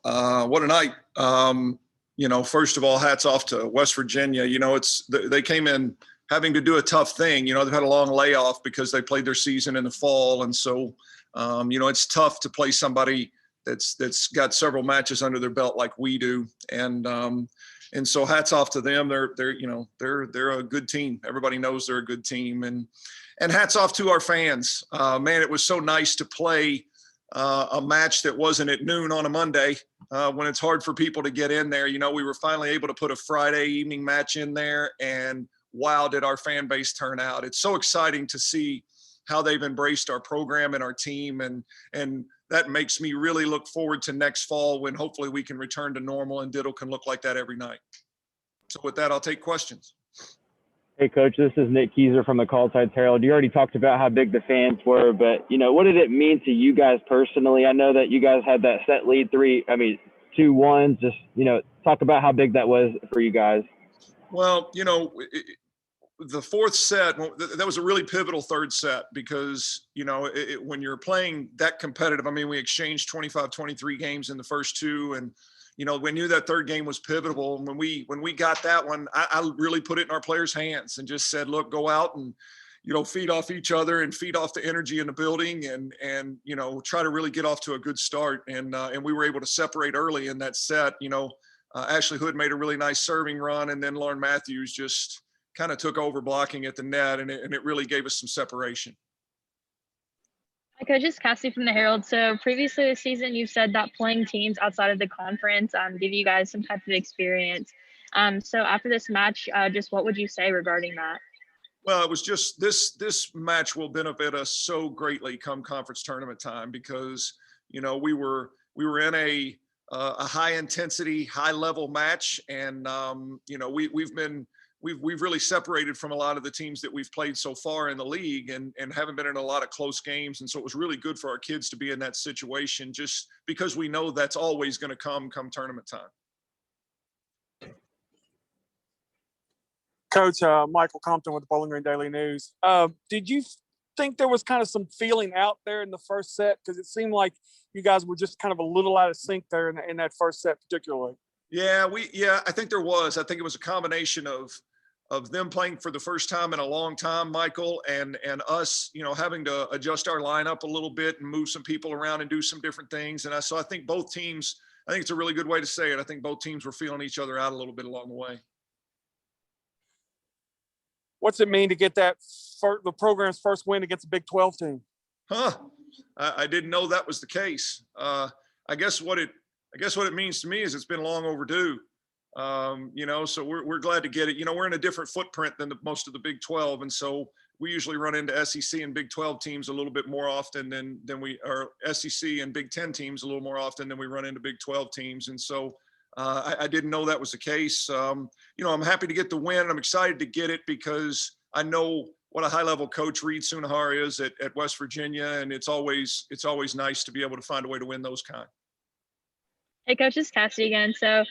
What a night. First of all, hats off to West Virginia. They came in having to do a tough thing. They've had a long layoff because they played their season in the fall. And so, it's tough to play somebody that's got several matches under their belt like we do. And so hats off to them. They're a good team. Everybody knows they're a good team. And hats off to our fans. Man, it was so nice to play a match that wasn't at noon on a Monday when it's hard for people to get in there. We were finally able to put a Friday evening match in there, and wow, did our fan base turn out. It's so exciting to see how they've embraced our program and our team. And that makes me really look forward to next fall when hopefully we can return to normal and Diddle can look like that every night. So with that, I'll take questions. Hey, Coach, this is Nick Keyser from the Tides Herald. You already talked about how big the fans were, but, what did it mean to you guys personally? I know that you guys had that set lead 2-1. Just, talk about how big that was for you guys. Well, the fourth set, that was a really pivotal third set because, when you're playing that competitive, we exchanged 25-23 games in the first two, and we knew that third game was pivotal. And when we got that one, I really put it in our players' hands and just said, look, go out and, feed off each other and feed off the energy in the building and try to really get off to a good start. And we were able to separate early in that set. Ashley Hood made a really nice serving run, and then Lauren Matthews just kind of took over blocking at the net, and it really gave us some separation. Hi, Coach, it's Cassie from the Herald. So previously this season, you've said that playing teams outside of the conference give you guys some type of experience. So after this match, just what would you say regarding that? Well, it was just this match will benefit us so greatly come conference tournament time because, we were in a high intensity, high level match. And, we've really separated from a lot of the teams that we've played so far in the league and haven't been in a lot of close games. And so it was really good for our kids to be in that situation just because we know that's always going to come tournament time. Coach, Michael Compton with the Bowling Green Daily News. Did you think there was kind of some feeling out there in the first set? Because it seemed like you guys were just kind of a little out of sync there in that first set particularly. Yeah, I think there was. I think it was a combination of them playing for the first time in a long time, Michael, and us, having to adjust our lineup a little bit and move some people around and do some different things. And so I think both teams, I think it's a really good way to say it. I think both teams were feeling each other out a little bit along the way. What's it mean to get the program's first win against a Big 12 team? I didn't know that was the case. I guess what it means to me is it's been long overdue. So we're glad to get it. We're in a different footprint than most of the Big 12. And so we usually run into SEC and Big 12 teams a little bit more often than we are SEC and Big 10 teams a little more often than we run into Big 12 teams. And so I didn't know that was the case. I'm happy to get the win. I'm excited to get it because I know what a high level coach Reed Sunahar is at West Virginia. And it's always nice to be able to find a way to win those kind. Hey, Coach, it's Cassie again. So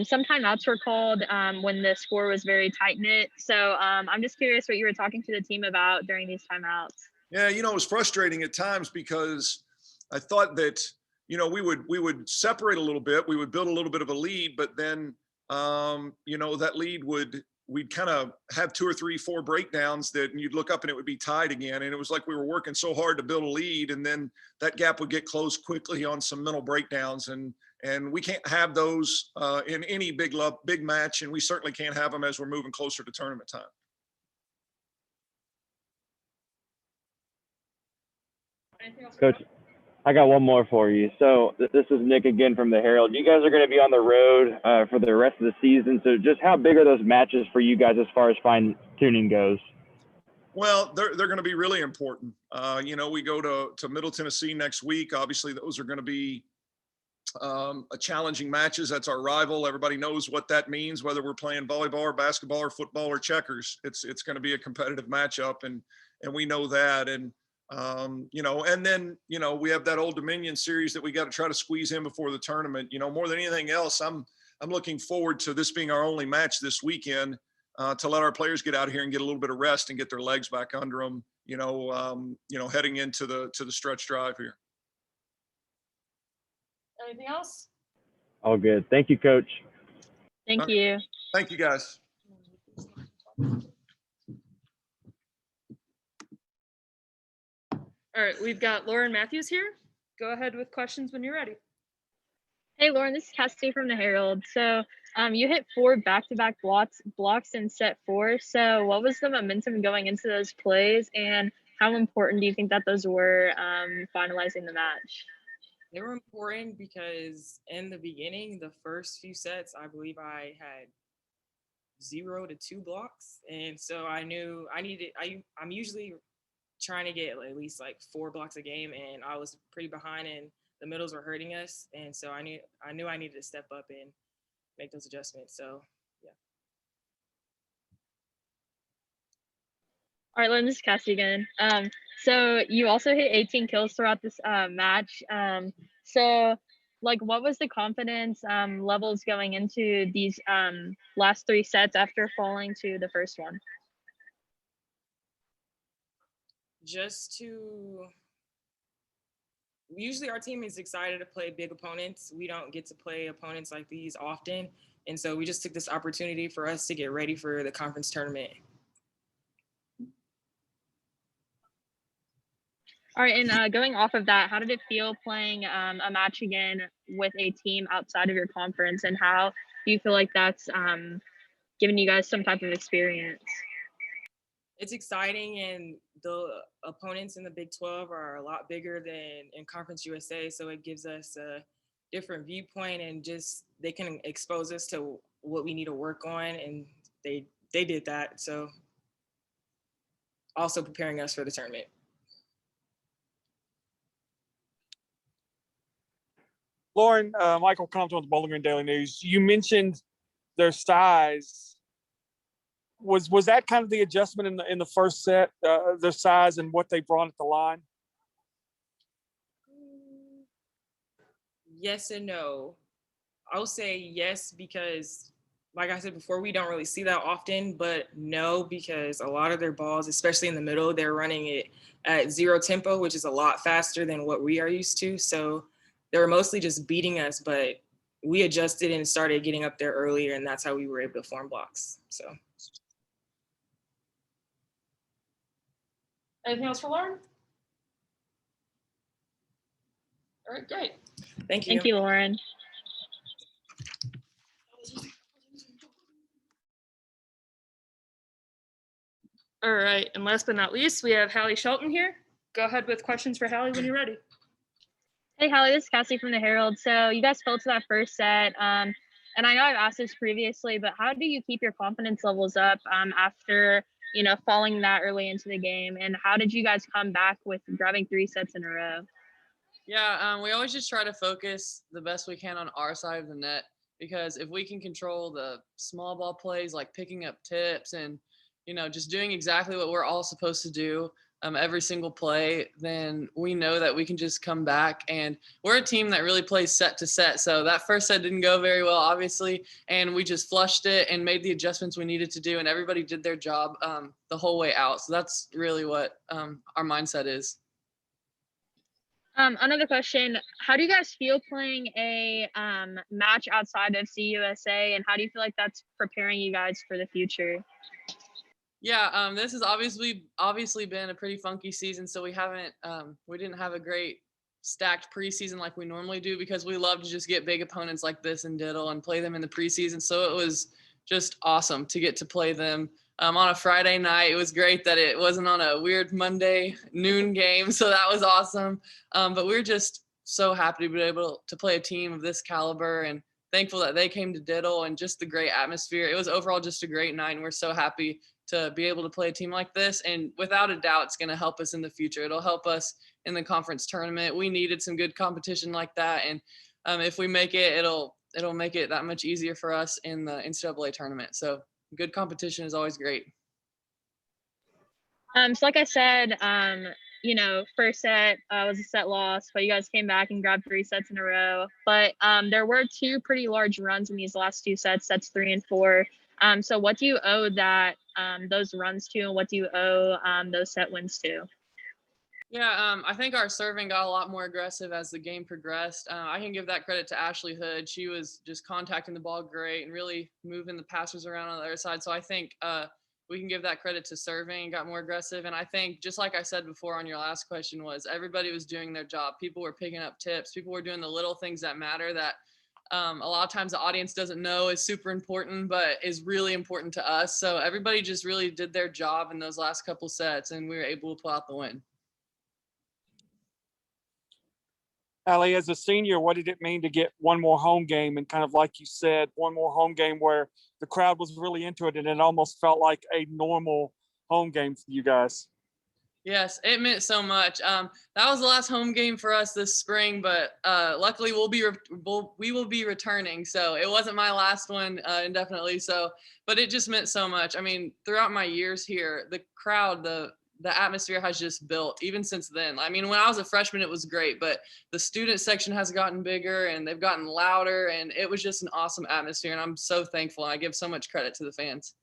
some timeouts were called when the score was very tight-knit. So I'm just curious what you were talking to the team about during these timeouts. Yeah, it was frustrating at times because I thought that, we would separate a little bit. We would build a little bit of a lead, but then, that lead we'd kind of have 2 or 3, 4 breakdowns that you'd look up and it would be tied again. And it was like we were working so hard to build a lead, and then that gap would get closed quickly on some mental breakdowns. And we can't have those in any big match, and we certainly can't have them as we're moving closer to tournament time. Coach, I got one more for you. So this is Nick again from the Herald. You guys are going to be on the road for the rest of the season. So just how big are those matches for you guys as far as fine tuning goes? Well, they're going to be really important. We go to Middle Tennessee next week. Obviously, those are going to be challenging matches. That's our rival. Everybody knows what that means, whether we're playing volleyball or basketball or football or checkers. It's going to be a competitive matchup, and we know that. And and then we have that Old Dominion series that we got to try to squeeze in before the tournament. More than anything else, I'm looking forward to this being our only match this weekend to let our players get out here and get a little bit of rest and get their legs back under them. Heading into the stretch drive here. Anything else? All good. Thank you, Coach. Thank you. Thank you, guys. All right, we've got Lauren Matthews here. Go ahead with questions when you're ready. Hey, Lauren, this is Cassidy from the Herald. So, you hit 4 back-to-back blocks in set 4. So, what was the momentum going into those plays, and how important do you think that those were finalizing the match? They were important because in the beginning, the first few sets, I believe I had 0 to 2 blocks, and so I knew I needed. I'm usually trying to get at least like 4 blocks a game, and I was pretty behind, and the middles were hurting us, and so I knew I needed to step up and make those adjustments. So yeah. All right, Lauren, this is Cassie again. So you also hit 18 kills throughout this match. So, like, what was the confidence levels going into these last 3 sets after falling to the first one? Usually our team is excited to play big opponents. We don't get to play opponents like these often. And so we just took this opportunity for us to get ready for the conference tournament. All right, and going off of that, how did it feel playing a match again with a team outside of your conference, and how do you feel like that's giving you guys some type of experience? It's exciting, and the opponents in the Big 12 are a lot bigger than in Conference USA, so it gives us a different viewpoint, and just they can expose us to what we need to work on, and they did that. So also preparing us for the tournament. Lauren, Michael Compton with the Bowling Green Daily News. You mentioned their size. Was that kind of the adjustment in the first set, their size and what they brought at the line? Yes and no. I'll say yes because, like I said before, we don't really see that often, but no, because a lot of their balls, especially in the middle, they're running it at 0 tempo, which is a lot faster than what we are used to. So they were mostly just beating us, but we adjusted and started getting up there earlier, and that's how we were able to form blocks. So. Anything else for Lauren? All right, great. Thank you. Thank you, Lauren. All right, and last but not least, we have Hallie Shelton here. Go ahead with questions for Hallie when you're ready. Hey, Hallie, this is Cassie from the Herald. So you guys fell to that first set, and I know I've asked this previously, but how do you keep your confidence levels up after falling that early into the game, and how did you guys come back with grabbing 3 sets in a row? Yeah, we always just try to focus the best we can on our side of the net, because if we can control the small ball plays like picking up tips and just doing exactly what we're all supposed to do every single play, then we know that we can just come back. And we're a team that really plays set to set. So that first set didn't go very well, obviously, and we just flushed it and made the adjustments we needed to do, and everybody did their job the whole way out. So that's really what our mindset is. Another question, how do you guys feel playing a match outside of CUSA, and how do you feel like that's preparing you guys for the future? Yeah, this has obviously been a pretty funky season, so we didn't have a great stacked preseason like we normally do, because we love to just get big opponents like this in Diddle and play them in the preseason. So it was just awesome to get to play them on a Friday night. It was great that it wasn't on a weird Monday noon game, so that was awesome. But we're just so happy to be able to play a team of this caliber, and thankful that they came to Diddle, and just the great atmosphere. It was overall just a great night, and we're so happy to be able to play a team like this. And without a doubt, it's going to help us in the future. It'll help us in the conference tournament. We needed some good competition like that, and if we make it, it'll make it that much easier for us in the NCAA tournament. So good competition is always great. So like I said, first set was a set loss, but you guys came back and grabbed 3 sets in a row. But there were 2 pretty large runs in these last 2 sets, sets 3 and 4. So what do you owe those runs to, and what do you owe those set wins to? Yeah, I think our serving got a lot more aggressive as the game progressed. I can give that credit to Ashley Hood. She was just contacting the ball great and really moving the passers around on the other side. So I think we can give that credit to serving, got more aggressive. And I think, just like I said before on your last question, was everybody was doing their job. People were picking up tips. People were doing the little things that matter that a lot of times the audience doesn't know is super important, but is really important to us. So everybody just really did their job in those last couple sets, and we were able to pull out the win. Hallie, as a senior, what did it mean to get one more home game? And kind of like you said, one more home game where the crowd was really into it and it almost felt like a normal home game for you guys. Yes, it meant so much. That was the last home game for us this spring, but luckily we will be returning. So it wasn't my last one indefinitely. So, but it just meant so much. I mean, throughout my years here, the crowd, the atmosphere has just built even since then. I mean, when I was a freshman, it was great, but the student section has gotten bigger and they've gotten louder, and it was just an awesome atmosphere. And I'm so thankful. And I give so much credit to the fans.